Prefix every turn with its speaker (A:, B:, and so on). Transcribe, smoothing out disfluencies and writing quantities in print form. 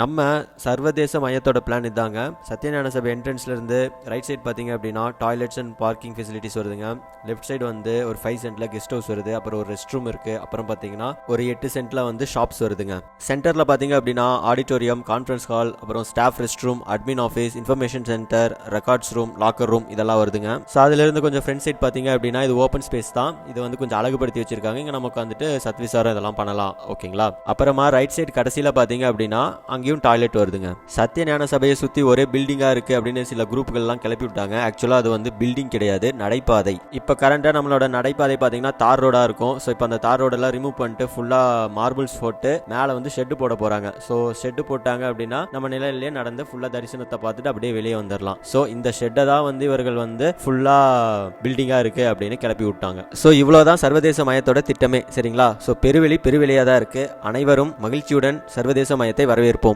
A: நம்ம சர்வதேச மையத்தோட பிளான் இதாங்க. சத்யஞான சபை என்ட்ரன்ஸ்ல இருந்து ரைட் சைடு பாத்தீங்க அப்படின்னா டாய்லெட்ஸ் அண்ட் பார்க்கிங் ஃபெசிலிட்டிஸ் வருதுங்க. லெஃப்ட் சைடு வந்து ஒரு 5 சென்ட்ல கெஸ்ட் ஹவுஸ் வருது. அப்புறம் ஒரு ரெஸ்ட் ரூம் இருக்கு. அப்புறம் பாத்தீங்கன்னா ஒரு 8 சென்ட்ல வந்து ஷாப்ஸ் வருதுங்க. சென்டர்ல பாத்தீங்க அப்படின்னா ஆடிட்டோரியம், கான்ஃபரன்ஸ் ஹால், அப்புறம் staff rest room, admin office, information centre, records room, locker room இதெல்லாம் வருதுங்க. ஸோ அதுல இருந்து கொஞ்சம் ஃப்ரண்ட் சைட் பாத்தீங்க அப்படின்னா இது ஓப்பன் ஸ்பேஸ் தான். இது வந்து கொஞ்சம் அழகுபடுத்தி வச்சிருக்காங்க. இங்க நமக்கு வந்துட்டு சத்விசாரம் இதெல்லாம் பண்ணலாம். ஓகேங்களா? அப்புறமா ரைட் சைடு கடைசியில பாத்தீங்க அப்படின்னா அங்கேயும் டாய்லெட் வருதுங்க. சத்யஞான சபையை சுத்தி ஒரே பில்டிங்கா இருக்கு அப்படின்னு சில குரூப்கள் எல்லாம் கிளப்பி விட்டாங்க. ஆக்சுவலா அது வந்து பில்டிங் கிடையாது, நடைபாதை. இப்ப கரண்டா நம்மளோட நடைபாதை பாத்தீங்கன்னா தார் ரோடா இருக்கும். ஸோ இப்போ அந்த தார் ரோடெல்லாம் ரிமூவ் பண்ணிட்டு ஃபுல்லா மார்பிள்ஸ் போட்டு மேல வந்து ஷெட் போட போறாங்க. ஸோ ஷெட் போட்டாங்க அப்படின்னா நம்ம நிலையிலேயே நடந்து ஃபுல்லா தரிசனத்தை பார்த்துட்டு அப்படியே வெளியே வந்துடலாம். ஸோ இந்த ஷெட்டை தான் வந்து இவர்கள் வந்து ஃபுல்லா பில்டிங்கா இருக்கு அப்படின்னு கிளப்பி விட்டாங்க. ஸோ இவ்வளவுதான் சர்வதேச மையத்தோட திட்டமே. சரிங்களா? ஸோ பெருவெளியா தான் இருக்கு. அனைவரும் மகிழ்ச்சியுடன் சர்வதேச மையத்தை வரவேற்போம்.